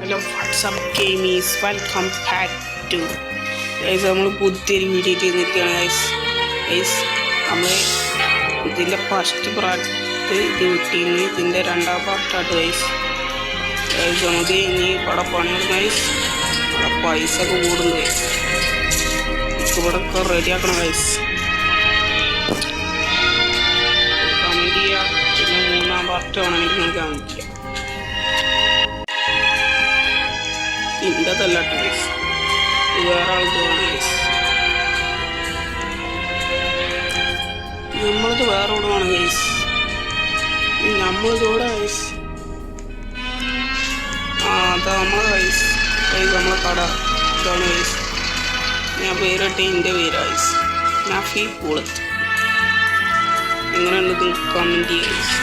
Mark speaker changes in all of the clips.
Speaker 1: Hello WhatsApp ഗെയിമീസ് welcome back to guys. നമ്മൾ പുതിയൊരു വീഡിയോ ചെയ്തിരിക്കുകയാണ് ഗൈസ്. നമ്മൾ ഇതിൻ്റെ ഫസ്റ്റ് പാർട്ട് ഇത് കിട്ടിയിരുന്നു, ഇതിൻ്റെ രണ്ടാം പാർട്ടാണ് ഗൈസ്. നമുക്ക് ഇനി ഇവിടെ പണിയാണ് ഗൈസ്. ഇവിടെ പൈസ ഒക്കെ കൂടുന്നു ഗൈസ്. ഇവിടെ ഒക്കെ റെഡിയാക്കണം ഗൈസ്. കമൻറ്റ് ചെയ്യുക. പിന്നെ മൂന്നാം പാർട്ട് വേണമെങ്കിൽ നിങ്ങൾ കമൻറ്റ് ചെയ്യുക. ഇൻ്റെതല്ല ഗൈസ്, വേറെ ആൾക്ക് വേണം ഗൈസ്. നമ്മളത് വേറെ ഇവിടെ വേണം ഗൈസ്. നമ്മളിതോടെ ഗൈസ്. അതാ നമ്മളെ ഗൈസ്. നമ്മളെ കട ഇതാണ് ഗൈസ്. ഞാൻ പേരിട്ട് എൻ്റെ പേര് ഗൈസ്. നഫി പൂളത്ത്. എങ്ങനെയുള്ളത് കമൻറ്റ് ചെയ്യുക ഗൈസ്.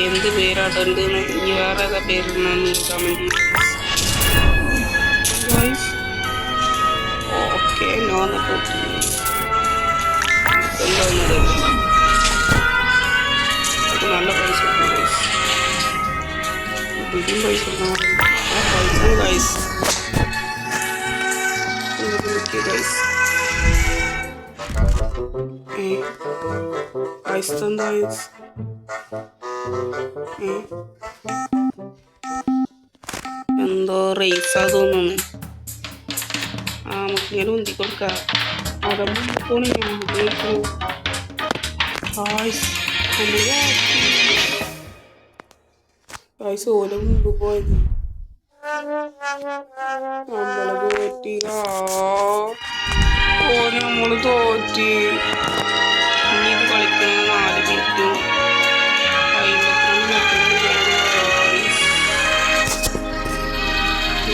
Speaker 1: എന്ത് പേരാട്ടുണ്ടെന്ന് ഇനി വേറെ ഏതാ പേരിടണമെന്ന് കമൻറ്റ് ചെയ്യുക guys. Okay, no, not okay. നല്ല പൈസ guys. ബിൽഡിംഗ് പൈസ ഗൈസ്. ഗൈസ് എന്തോ റേസാ തോന്നുന്നു. നമുക്കിങ്ങനെ ഉന്തി കൊടുക്കാം. അവിടെ പോണി ഓല മുമ്പ് പോയത് നമ്മള് തോറ്റി. നമ്മള് തോറ്റി. ഇനി ഇത് കളിക്കുന്നത് 4 മിനിറ്റും 52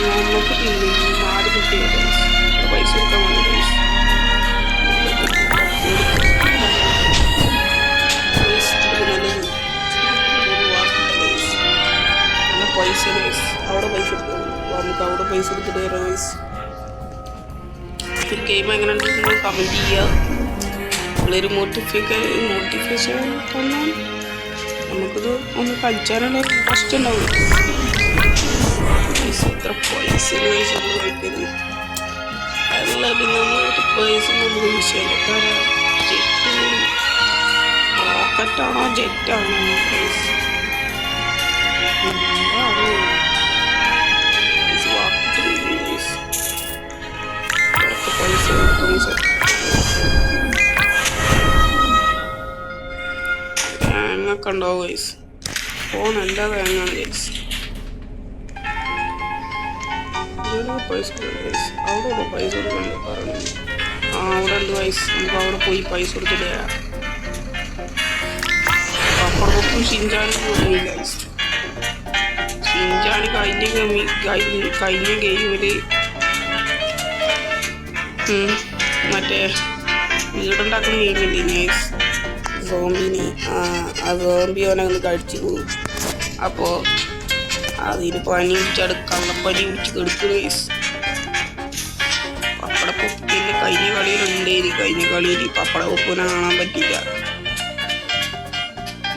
Speaker 1: നമുക്ക് പിന്നെ 4 മിനിറ്റ് പൈസ കൊടുക്കാൻ വേണ്ടി നല്ല പൈസ അവിടെ പൈസ എടുക്കും. നമുക്ക് അവിടെ പൈസ എടുത്തിട്ട് വരാം ഗൈസ്. ഈ ഗെയിം എങ്ങനെ ഉണ്ടെന്ന് നിങ്ങൾ കമൻറ്റ് ചെയ്യുക. നിങ്ങളൊരു മോട്ടിവേഷൻ തന്നാൽ നമുക്കിത് ഒന്ന് കളിച്ചാനുള്ള ഇൻട്രസ്റ്റ് ഉണ്ടാവും. എത്ര പൈസ കഴിക്കരുത്. അല്ല പിന്നെ നമ്മളൊരു പൈസ നമുക്ക് വിഷയമല്ല. റോക്കറ്റാണോ ജെറ്റാണോ പൈസ തേങ്ങൊക്കെ ഉണ്ടാവും ഗൈസ്. ഫോൺ എല്ലാ തേങ്ങാണ് ഗൈസ്. പൈസ അവിടെ പൈസ കൊടുക്കണ്ട പറഞ്ഞു. അവിടെ ഉണ്ട് പൈസ. നമുക്ക് അവിടെ പോയി പൈസ കൊടുത്തിട്ട് അപ്പുറത്തും ഷിൻചാനും പോകുന്നില്ല. ഷിൻചാന് കഴിഞ്ഞ ഗെയിമില് മറ്റേ വീടുണ്ടാക്കുന്ന ഗെയിമില്ലേ നൈസ് സോംബിന്. ആ സോംബി അവനൊന്ന് കഴിച്ചു പോകും. അപ്പോൾ അതിന് പനി പിടിച്ചാൽ കള്ളപ്പനി പിടിച്ച് കെടുക്കും ഗൈസ്. പപ്പടപ്പൊപ്പിൻ്റെ കഴിഞ്ഞ കളിയിലുണ്ടേനി. കഴിഞ്ഞ കളിയിൽ പപ്പടപ്പൊപ്പിനെ കാണാൻ പറ്റില്ല.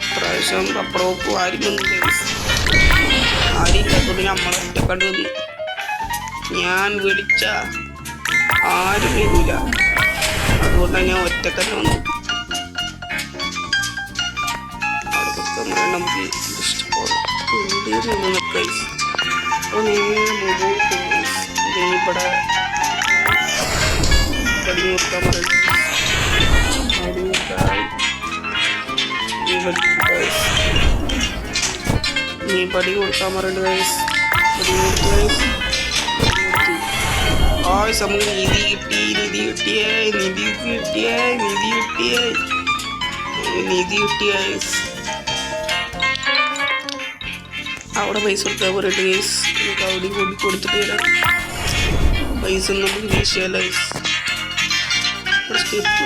Speaker 1: ഇപ്രാവശ്യം പപ്പടപ്പൊപ്പ് ആരും വന്നില്ല ഗൈസ്. ആരും ഇല്ലാത്തതുകൊണ്ട് നമ്മളെ ഒറ്റക്കണ്ട് വന്നു. ഞാൻ വിളിച്ച ആരും വരില്ല. അതുകൊണ്ടാണ് ഞാൻ ഒറ്റക്കന്നെ വന്നു. അവിടെ നമുക്ക് ഇഷ്ടപ്പെടും. ഗൈസ് അപ്പോൾ നേരെ മുമ്പോട്ട് ഇവിടെ പടി കൊടുക്കാൻ പറയുന്നത്. നീ പടി കൊടുക്കാൻ പറയുന്നത് ഗൈസ്. പടി കൊടുത്തു ഗൈസ്. നമുക്ക് നിധി കിട്ടിയ ഗൈസ്. അവിടെ പൈസ കൊടുക്കാൻ പറയട്ടെ ഗൈസ്. നമുക്ക് അവിടെ കൊടുത്തിട്ട് വരാം. പൈസ നമുക്ക് വിഷയമല്ല ഗൈസ്. സ്റ്റെപ്പ്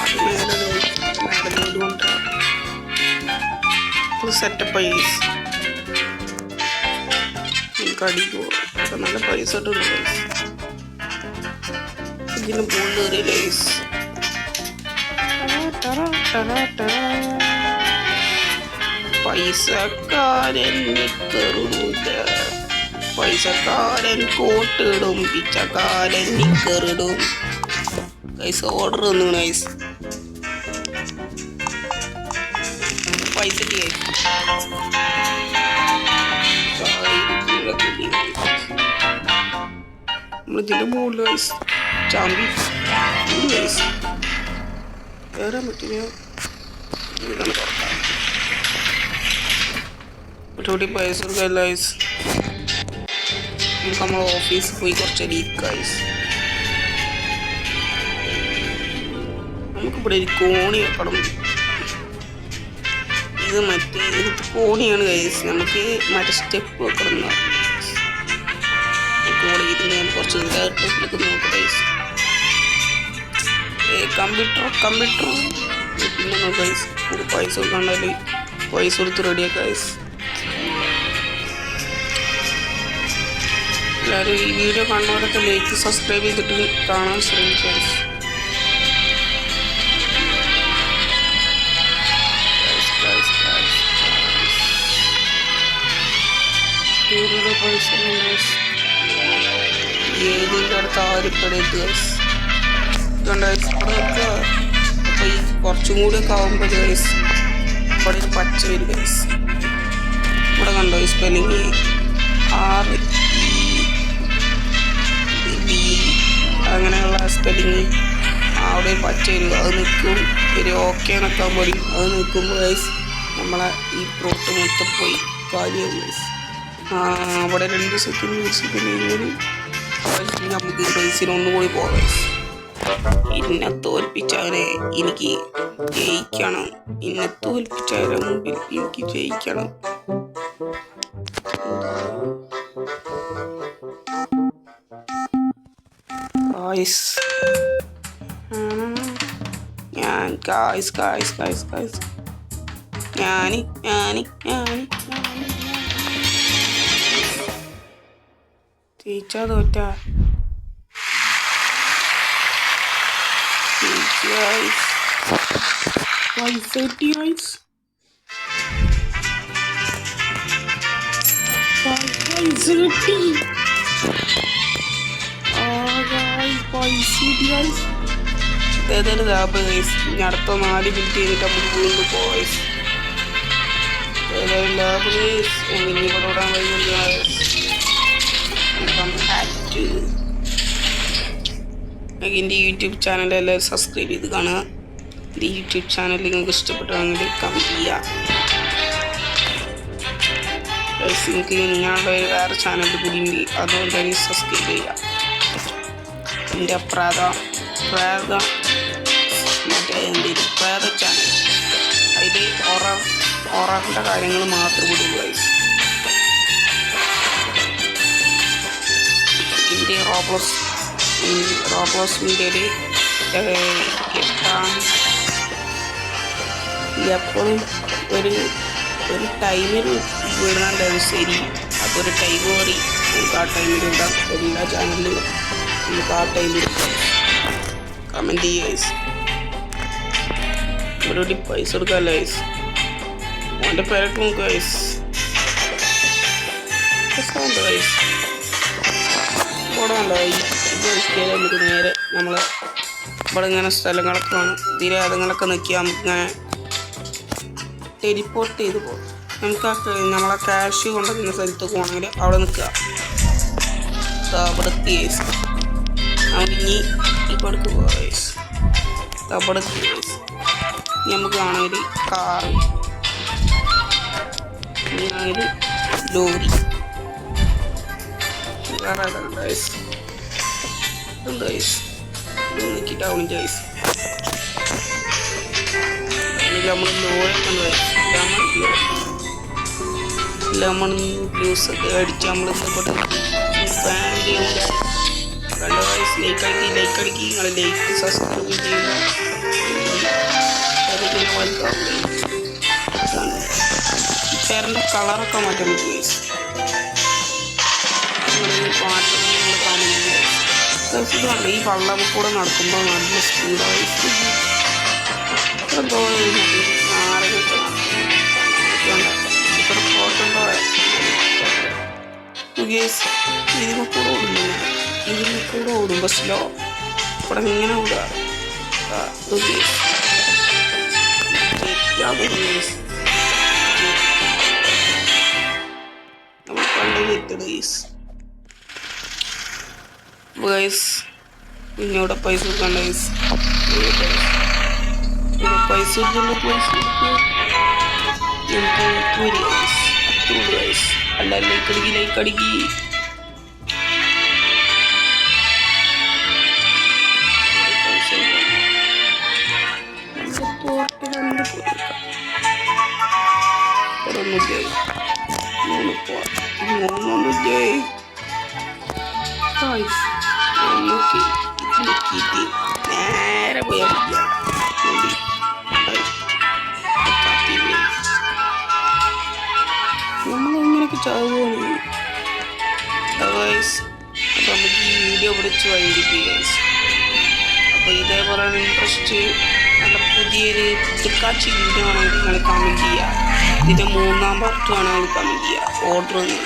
Speaker 1: അത് മേലെ കൊണ്ടാ സെറ്റപ്പായി ഗൈസ്. നമുക്ക് അടിക്കോ അതൊക്കെ നല്ല പൈസ ഇട്ടുണ്ട് ഗൈസ്. ഇതിന് പോൾ കയറിയില്ല ഗൈസ്. പൈസക്കാരൻ നിക്കറിടൂല, പൈസക്കാരൻ കോട്ടിടും, പിച്ചക്കാരൻ നിക്കറിടും. ഗൈസ് ഓർഡർ വന്നു ഗൈസ്. പൈസ നമ്മളിതിൻ്റെ മുകളിൽ ഗൈസ് ചാമ്പി ഗൈസ് കയറാൻ പറ്റില്ല. ഇതാണ് തുറക്കാം. ഒട്ടുകൂടി പൈസ കൊടുക്കുക ഗൈസ്. നമുക്ക് നമ്മൾ ഓഫീസിൽ പോയി കുറച്ച് ലീക്ക് ഗൈസ്. നമുക്കിവിടെ ഒരു കോണി വെക്കണം. ഇത് മറ്റേ ഇത് കോണിയാണ് ഗൈസ്. നമുക്ക് മറ്റേ സ്റ്റെപ്പ് വെക്കണം എന്ന് പറഞ്ഞു. ഇവിടെ ഇരുന്ന് കുറച്ച് ഇതായിട്ട് നോക്കാം ഗൈസ്. കമ്പ്യൂട്ടർ പിന്നെ നോക്കാം ഗൈസ്. പൈസ കൊടുക്കണ്ടാൽ പൈസ കൊടുത്ത് റെഡിയാക്കാം ഗൈസ്. എല്ലാവരും ഈ വീഡിയോ കാണുന്നവരൊക്കെ ലൈക്ക് സബ്സ്ക്രൈബ് ചെയ്തിട്ട് കാണാൻ ശ്രമിക്കുക ഗൈസ്. പൈസ ഏതിൻ്റെ അടുത്ത് ആരിപ്പെടരുത് ഗൈസ്. അപ്പൊ ഈ കുറച്ചും കൂടി ഒക്കെ ആവുമ്പോൾ ഗൈസ് ഇവിടെ ഒരു പച്ച വരും ഗൈസ്. ഇവിടെ കണ്ടോ ഈ സ്പെല്ലിങ് REB അങ്ങനെയുള്ള സ്പെല്ലിങ് അവിടെ ഒരു പച്ച വരും. അത് നിൽക്കും. ഒരു ഓക്കെ എന്നൊക്കെ ആകുമ്പോൾ അത് നിൽക്കുമ്പോൾ ഗൈസ് നമ്മളെ ഈ പ്രോട്ട് മൊത്തം പോയി കാര്യമാവും ഗൈസ്. അവിടെ 2 സെക്കൻഡ് വിളിച്ചിട്ടുണ്ടെങ്കിൽ നമുക്ക് റേസിന് ഒന്നുകൂടി പോകാം. ഇന്നെ തോൽപ്പിച്ചവരെ എനിക്ക് ജയിക്കണം. ഇന്നെ തോൽപ്പിച്ചവരെ മുമ്പിൽ എനിക്ക് ജയിക്കണം. ഞാൻ ജയിച്ചാ തോറ്റ പൈസ കിട്ടി ഗൈസ്. പൈസ കിട്ടി ഏതായാലും ലാഭം ഗൈസ്. ഇനി അടുത്ത 4 മിനിറ്റ് കഴിഞ്ഞിട്ട് നമുക്ക് വീണ്ടും പോവാം ഗൈസ്. ഏതായാലും ലാഭം ഗൈസ്. ഇനി ഇവിടെ ഓടാൻ വൈകുന്നു ഗൈസ്. എൻ്റെ യൂട്യൂബ് ചാനൽ എല്ലാവരും സബ്സ്ക്രൈബ് ചെയ്ത് കാണുക. എൻ്റെ യൂട്യൂബ് ചാനൽ നിങ്ങൾക്ക് ഇഷ്ടപ്പെട്ടാണെങ്കിൽ കമൻറ്റ് ചെയ്യുക. നിങ്ങൾക്ക് നിങ്ങളുടെ വേറെ ചാനൽ കൂടി ഉണ്ട്, അതുകൊണ്ട് സബ്സ്ക്രൈബ് ചെയ്യുക. എൻ്റെ പ്രേത ചാനൽ അതിൽ ഹൊററിൻ്റെ കാര്യങ്ങൾ മാത്രം കൂടി ഗൈസ്. എൻ്റെ റോബ്ലോസ് വീഡിയോയിൽ എപ്പോഴും ഒരു ടൈമിൽ വീടുന്നുണ്ടായിരുന്നു. ശരി, അതൊരു ടൈം മാറി നമുക്ക് ആ ടൈമിൽ ഇടാം. എല്ലാ ചാനലിലും നമുക്ക് ആ ടൈമിൽ കമൻറ്റ് ചെയ്യുക ഗൈസ്. ഇവിടെ പൈസ കൊടുക്കാമല്ലോ ഗൈസ്. ഓൻ്റെ പേരൊക്കെ നോക്കുക ഗൈസ്. രസമുണ്ട് ഗൈസ്. ഇവിടെ ഉണ്ടായി ഇത് നമുക്ക് നേരെ നമ്മൾ ഇവിടെ ഇങ്ങനെ സ്ഥലങ്ങളൊക്കെ വേണം. ഇതിലെ അതുങ്ങളൊക്കെ നിൽക്കുക. നമുക്കിങ്ങനെ ടെലിപ്പോർട്ട് ചെയ്ത് പോകും. നമുക്ക് നമ്മളെ ക്യാഷ് കൊണ്ടുവരുന്ന സ്ഥലത്ത് പോകണമെങ്കിൽ അവിടെ നിൽക്കുക. അവിടെ കേസ് നമുക്കിനി ഇപ്പോൾ അടുത്ത് പോകാം കേസ്. അവിടെ കേസ് നമുക്ക് ആണെങ്കിൽ കാറ്, ഇനിയാണെങ്കിൽ ലോറി, വേറെ ഏതാണ് ഗൈസ്. എന്താ ഗൈസ് നോക്കിയിട്ട് ആവണില്ല ഗൈസ്. നമ്മൾ ലോറിയൊക്കെ ഉണ്ട് ഗൈസ്. ലെമൺ ജ്യൂസ് ഒക്കെ അടിച്ച് നമ്മൾ ഫാമിലി ഉണ്ട്. രണ്ട് വയസ്സ് ലൈക്ക് അടിക്കി നിങ്ങൾ ലൈക്ക് സബ്സ്ക്രൈബ് ചെയ്യുക. പേരൻ്റെ കളറൊക്കെ മാറ്റാൻ പറ്റും ഗൈസ്. പാട്ട് നിങ്ങൾ കാണുന്നത് ഇത് കണ്ട ഈ വള്ളം കൂടെ നടക്കുമ്പോൾ നല്ല സ്പീഡായി എന്തോ നാരങ്ങ ഗേസ് ഇതിന് കൂടെ ഓടുന്നു. ഇതിന് കൂടെ ഓടുമ്പോൾ സ്ലോ ഇവിടെ ഇങ്ങനെ ഓടുക. നമ്മൾ കണ്ടത് എത്തട ഗേസ്. പിന്നെ ഇവിടെ പൈസ കൊടുക്കണ്ട ഗേസ്. ഇവിടെ പൈസ അല്ല ലൈക്ക് അടിക്കി. നേരെ പോയാൽ നമ്മളെങ്ങനെയൊക്കെ ചാവുകയാണ്. അപ്പോൾ നമുക്ക് ഈ വീഡിയോ പിടിച്ച് വൈകിരിക്കുക. അപ്പോൾ ഇതേപോലെ ഇൻട്രസ്റ്റ് നല്ല പുതിയൊരു കിടക്കാച്ചി വീഡിയോ ആണെങ്കിൽ നിങ്ങൾ കമൻറ്റ് ചെയ്യുക. ഇതിൻ്റെ 3ാം പാർട്ട് വേണമെങ്കിൽ കമൻറ്റ് ചെയ്യുക. ഓർഡർ ഒന്ന്